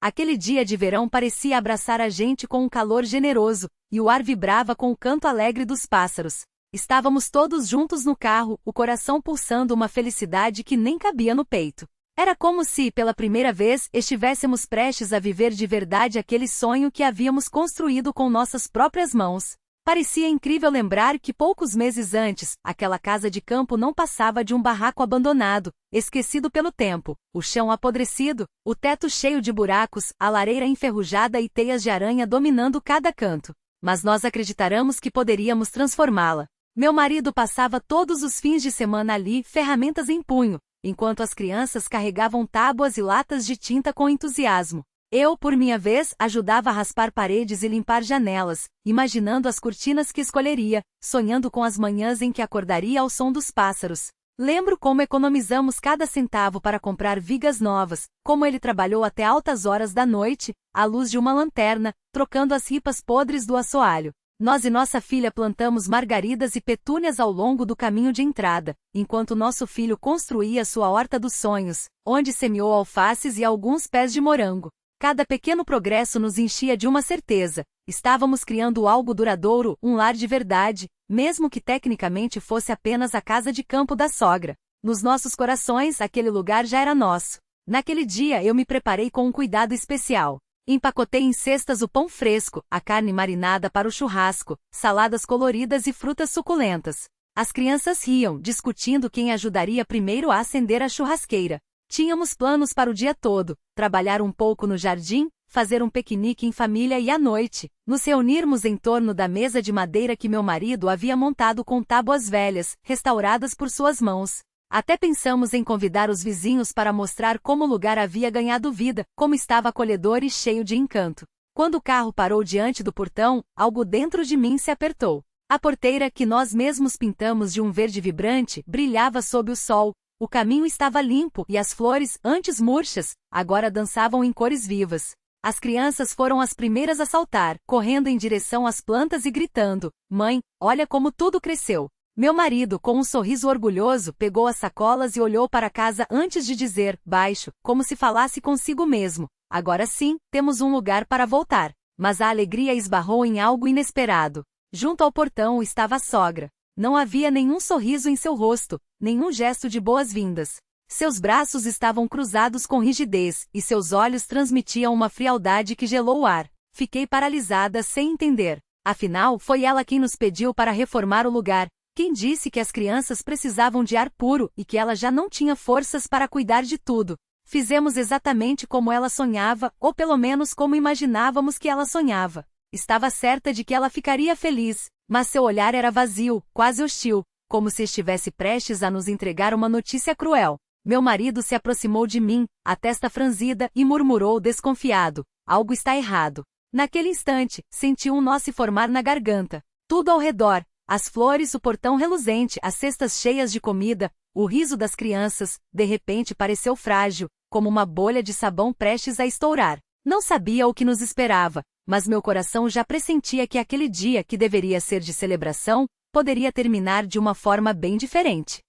Aquele dia de verão parecia abraçar a gente com um calor generoso, e o ar vibrava com o canto alegre dos pássaros. Estávamos todos juntos no carro, o coração pulsando uma felicidade que nem cabia no peito. Era como se, pela primeira vez, estivéssemos prestes a viver de verdade aquele sonho que havíamos construído com nossas próprias mãos. Parecia incrível lembrar que poucos meses antes, aquela casa de campo não passava de um barraco abandonado, esquecido pelo tempo, o chão apodrecido, o teto cheio de buracos, a lareira enferrujada e teias de aranha dominando cada canto. Mas nós acreditáramos que poderíamos transformá-la. Meu marido passava todos os fins de semana ali, ferramentas em punho, enquanto as crianças carregavam tábuas e latas de tinta com entusiasmo. Eu, por minha vez, ajudava a raspar paredes e limpar janelas, imaginando as cortinas que escolheria, sonhando com as manhãs em que acordaria ao som dos pássaros. Lembro como economizamos cada centavo para comprar vigas novas, como ele trabalhou até altas horas da noite, à luz de uma lanterna, trocando as ripas podres do assoalho. Nós e nossa filha plantamos margaridas e petúnias ao longo do caminho de entrada, enquanto nosso filho construía sua horta dos sonhos, onde semeou alfaces e alguns pés de morango. Cada pequeno progresso nos enchia de uma certeza: estávamos criando algo duradouro, um lar de verdade, mesmo que tecnicamente fosse apenas a casa de campo da sogra. Nos nossos corações, aquele lugar já era nosso. Naquele dia eu me preparei com um cuidado especial. Empacotei em cestas o pão fresco, a carne marinada para o churrasco, saladas coloridas e frutas suculentas. As crianças riam, discutindo quem ajudaria primeiro a acender a churrasqueira. Tínhamos planos para o dia todo: trabalhar um pouco no jardim, fazer um piquenique em família e à noite, nos reunirmos em torno da mesa de madeira que meu marido havia montado com tábuas velhas, restauradas por suas mãos. Até pensamos em convidar os vizinhos para mostrar como o lugar havia ganhado vida, como estava acolhedor e cheio de encanto. Quando o carro parou diante do portão, algo dentro de mim se apertou. A porteira, que nós mesmos pintamos de um verde vibrante, brilhava sob o sol. O caminho estava limpo e as flores, antes murchas, agora dançavam em cores vivas. As crianças foram as primeiras a saltar, correndo em direção às plantas e gritando: "Mãe, olha como tudo cresceu!" Meu marido, com um sorriso orgulhoso, pegou as sacolas e olhou para casa antes de dizer, baixo, como se falasse consigo mesmo: "Agora sim, temos um lugar para voltar." Mas a alegria esbarrou em algo inesperado. Junto ao portão estava a sogra. Não havia nenhum sorriso em seu rosto, nenhum gesto de boas-vindas. Seus braços estavam cruzados com rigidez, e seus olhos transmitiam uma frialdade que gelou o ar. Fiquei paralisada sem entender. Afinal, foi ela quem nos pediu para reformar o lugar. Quem disse que as crianças precisavam de ar puro e que ela já não tinha forças para cuidar de tudo. Fizemos exatamente como ela sonhava, ou pelo menos como imaginávamos que ela sonhava. Estava certa de que ela ficaria feliz, mas seu olhar era vazio, quase hostil, como se estivesse prestes a nos entregar uma notícia cruel. Meu marido se aproximou de mim, a testa franzida, e murmurou desconfiado: "Algo está errado." Naquele instante, senti um nó se formar na garganta. Tudo ao redor, as flores, o portão reluzente, as cestas cheias de comida, o riso das crianças, de repente pareceu frágil, como uma bolha de sabão prestes a estourar. Não sabia o que nos esperava, mas meu coração já pressentia que aquele dia, que deveria ser de celebração, poderia terminar de uma forma bem diferente.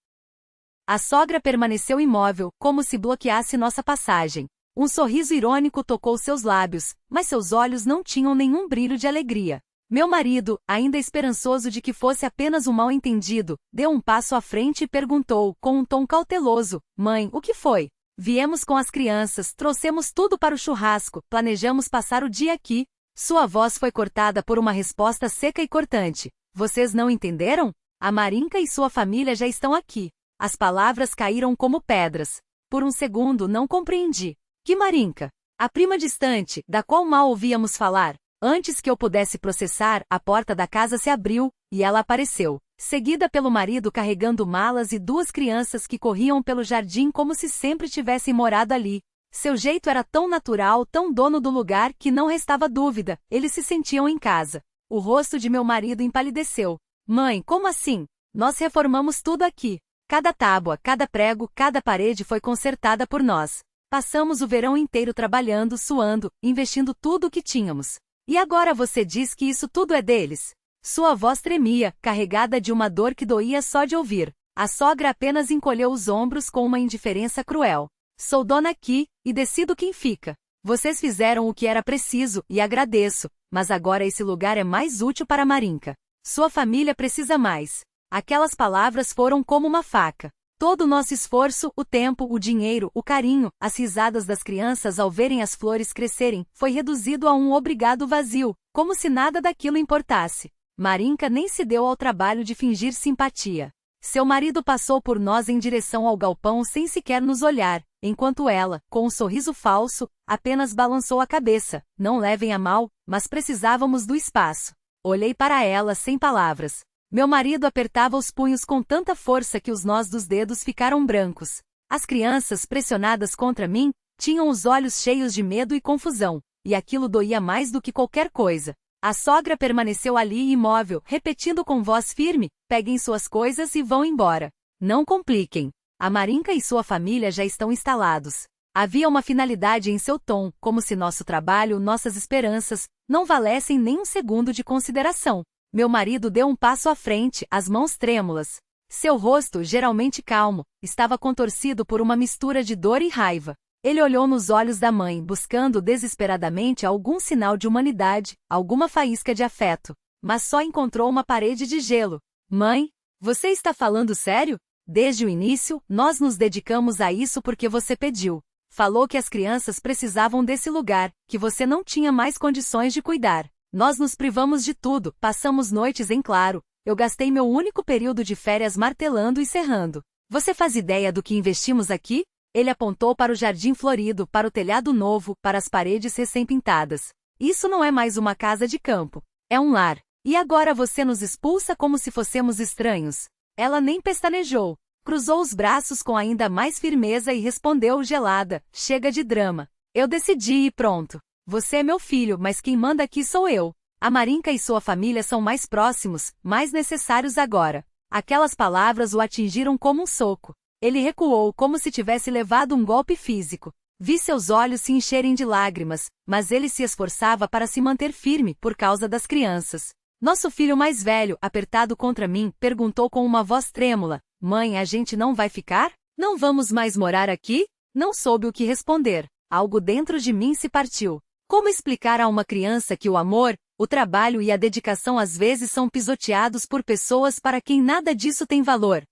A sogra permaneceu imóvel, como se bloqueasse nossa passagem. Um sorriso irônico tocou seus lábios, mas seus olhos não tinham nenhum brilho de alegria. Meu marido, ainda esperançoso de que fosse apenas um mal-entendido, deu um passo à frente e perguntou, com um tom cauteloso: "Mãe, o que foi?" "Viemos com as crianças, trouxemos tudo para o churrasco, planejamos passar o dia aqui." Sua voz foi cortada por uma resposta seca e cortante: "Vocês não entenderam? A Marinka e sua família já estão aqui." As palavras caíram como pedras. Por um segundo não compreendi. Que Marinka? A prima distante, da qual mal ouvíamos falar. Antes que eu pudesse processar, a porta da casa se abriu, e ela apareceu, seguida pelo marido carregando malas e duas crianças que corriam pelo jardim como se sempre tivessem morado ali. Seu jeito era tão natural, tão dono do lugar, que não restava dúvida: eles se sentiam em casa. O rosto de meu marido empalideceu. "Mãe, como assim? Nós reformamos tudo aqui. Cada tábua, cada prego, cada parede foi consertada por nós. Passamos o verão inteiro trabalhando, suando, investindo tudo o que tínhamos. E agora você diz que isso tudo é deles?" Sua voz tremia, carregada de uma dor que doía só de ouvir. A sogra apenas encolheu os ombros com uma indiferença cruel. "Sou dona aqui, e decido quem fica." Vocês fizeram o que era preciso, e agradeço, mas agora esse lugar é mais útil para Marinka. Sua família precisa mais. Aquelas palavras foram como uma faca. Todo o nosso esforço, o tempo, o dinheiro, o carinho, as risadas das crianças ao verem as flores crescerem, foi reduzido a um obrigado vazio, como se nada daquilo importasse. Marinka nem se deu ao trabalho de fingir simpatia. Seu marido passou por nós em direção ao galpão sem sequer nos olhar, enquanto ela, com um sorriso falso, apenas balançou a cabeça. Não levem a mal, mas precisávamos do espaço. Olhei para ela sem palavras. Meu marido apertava os punhos com tanta força que os nós dos dedos ficaram brancos. As crianças, pressionadas contra mim, tinham os olhos cheios de medo e confusão, e aquilo doía mais do que qualquer coisa. A sogra permaneceu ali imóvel, repetindo com voz firme: peguem suas coisas e vão embora. Não compliquem. A Marinka e sua família já estão instalados. Havia uma finalidade em seu tom, como se nosso trabalho, nossas esperanças, não valessem nem um segundo de consideração. Meu marido deu um passo à frente, as mãos trêmulas. Seu rosto, geralmente calmo, estava contorcido por uma mistura de dor e raiva. Ele olhou nos olhos da mãe, buscando desesperadamente algum sinal de humanidade, alguma faísca de afeto. Mas só encontrou uma parede de gelo. Mãe, você está falando sério? Desde o início, nós nos dedicamos a isso porque você pediu. Falou que as crianças precisavam desse lugar, que você não tinha mais condições de cuidar. Nós nos privamos de tudo, passamos noites em claro. Eu gastei meu único período de férias martelando e serrando. Você faz ideia do que investimos aqui? Ele apontou para o jardim florido, para o telhado novo, para as paredes recém-pintadas. Isso não é mais uma casa de campo. É um lar. E agora você nos expulsa como se fossemos estranhos. Ela nem pestanejou. Cruzou os braços com ainda mais firmeza e respondeu gelada: chega de drama. Eu decidi e pronto. Você é meu filho, mas quem manda aqui sou eu. A Marinka e sua família são mais próximos, mais necessários agora. Aquelas palavras o atingiram como um soco. Ele recuou como se tivesse levado um golpe físico. Vi seus olhos se encherem de lágrimas, mas ele se esforçava para se manter firme por causa das crianças. Nosso filho mais velho, apertado contra mim, perguntou com uma voz trêmula: mãe, a gente não vai ficar? Não vamos mais morar aqui? Não soube o que responder. Algo dentro de mim se partiu. Como explicar a uma criança que o amor, o trabalho e a dedicação às vezes são pisoteados por pessoas para quem nada disso tem valor?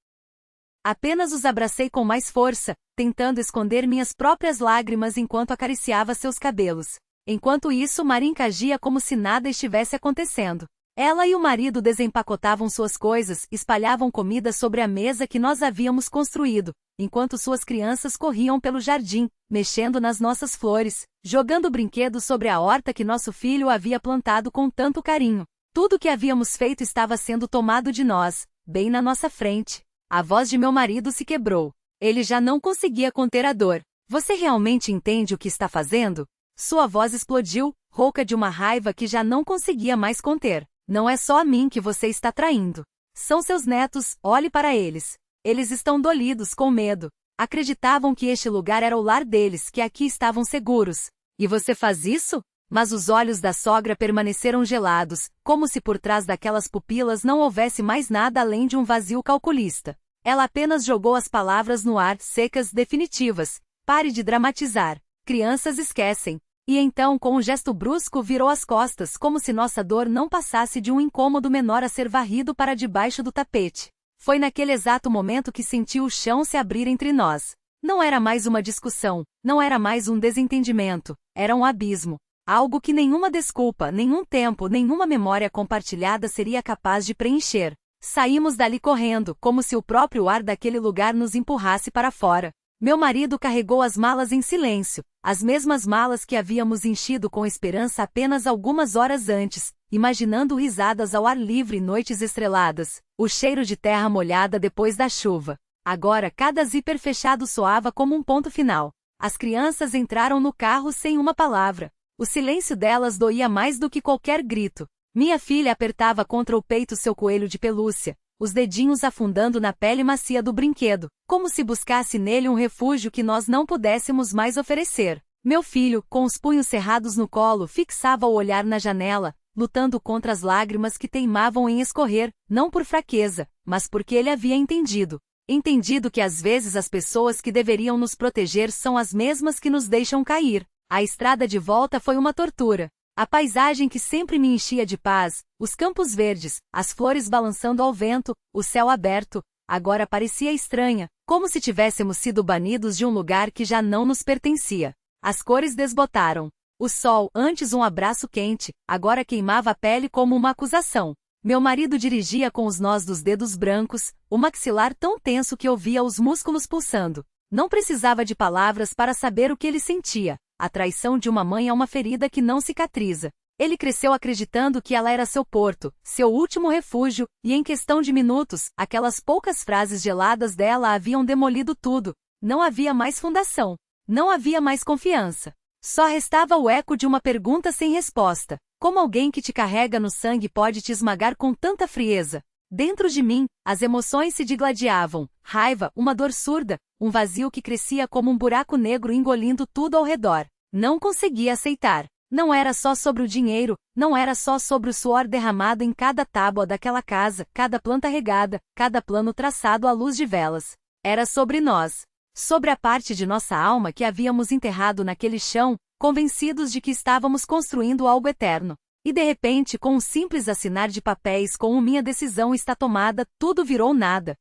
Apenas os abracei com mais força, tentando esconder minhas próprias lágrimas enquanto acariciava seus cabelos. Enquanto isso, Marinka agia como se nada estivesse acontecendo. Ela e o marido desempacotavam suas coisas, espalhavam comida sobre a mesa que nós havíamos construído, enquanto suas crianças corriam pelo jardim, mexendo nas nossas flores, jogando brinquedos sobre a horta que nosso filho havia plantado com tanto carinho. Tudo o que havíamos feito estava sendo tomado de nós, bem na nossa frente. A voz de meu marido se quebrou. Ele já não conseguia conter a dor. Você realmente entende o que está fazendo? Sua voz explodiu, rouca de uma raiva que já não conseguia mais conter. Não é só a mim que você está traindo. São seus netos, olhe para eles. Eles estão dolidos, com medo. Acreditavam que este lugar era o lar deles, que aqui estavam seguros. E você faz isso? Mas os olhos da sogra permaneceram gelados, como se por trás daquelas pupilas não houvesse mais nada além de um vazio calculista. Ela apenas jogou as palavras no ar, secas, definitivas. Pare de dramatizar. Crianças esquecem. E então, com um gesto brusco, virou as costas, como se nossa dor não passasse de um incômodo menor a ser varrido para debaixo do tapete. Foi naquele exato momento que senti o chão se abrir entre nós. Não era mais uma discussão, não era mais um desentendimento, era um abismo. Algo que nenhuma desculpa, nenhum tempo, nenhuma memória compartilhada seria capaz de preencher. Saímos dali correndo, como se o próprio ar daquele lugar nos empurrasse para fora. Meu marido carregou as malas em silêncio, as mesmas malas que havíamos enchido com esperança apenas algumas horas antes, imaginando risadas ao ar livre e noites estreladas, o cheiro de terra molhada depois da chuva. Agora cada zíper fechado soava como um ponto final. As crianças entraram no carro sem uma palavra. O silêncio delas doía mais do que qualquer grito. Minha filha apertava contra o peito seu coelho de pelúcia, os dedinhos afundando na pele macia do brinquedo, como se buscasse nele um refúgio que nós não pudéssemos mais oferecer. Meu filho, com os punhos cerrados no colo, fixava o olhar na janela, lutando contra as lágrimas que teimavam em escorrer, não por fraqueza, mas porque ele havia entendido. Entendido que às vezes as pessoas que deveriam nos proteger são as mesmas que nos deixam cair. A estrada de volta foi uma tortura. A paisagem que sempre me enchia de paz, os campos verdes, as flores balançando ao vento, o céu aberto, agora parecia estranha, como se tivéssemos sido banidos de um lugar que já não nos pertencia. As cores desbotaram. O sol, antes um abraço quente, agora queimava a pele como uma acusação. Meu marido dirigia com os nós dos dedos brancos, o maxilar tão tenso que eu via os músculos pulsando. Não precisava de palavras para saber o que ele sentia. A traição de uma mãe é uma ferida que não cicatriza. Ele cresceu acreditando que ela era seu porto, seu último refúgio, e em questão de minutos, aquelas poucas frases geladas dela haviam demolido tudo. Não havia mais fundação. Não havia mais confiança. Só restava o eco de uma pergunta sem resposta. Como alguém que te carrega no sangue pode te esmagar com tanta frieza? Dentro de mim, as emoções se digladiavam. Raiva, uma dor surda, um vazio que crescia como um buraco negro engolindo tudo ao redor. Não conseguia aceitar. Não era só sobre o dinheiro, não era só sobre o suor derramado em cada tábua daquela casa, cada planta regada, cada plano traçado à luz de velas. Era sobre nós. Sobre a parte de nossa alma que havíamos enterrado naquele chão, convencidos de que estávamos construindo algo eterno. E de repente, com um simples assinar de papéis com o minha decisão está tomada, tudo virou nada.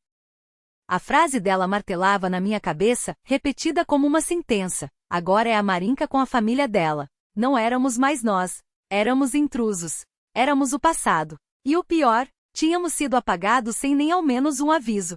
A frase dela martelava na minha cabeça, repetida como uma sentença. Agora é a Marinka com a família dela. Não éramos mais nós. Éramos intrusos. Éramos o passado. E o pior, tínhamos sido apagados sem nem ao menos um aviso.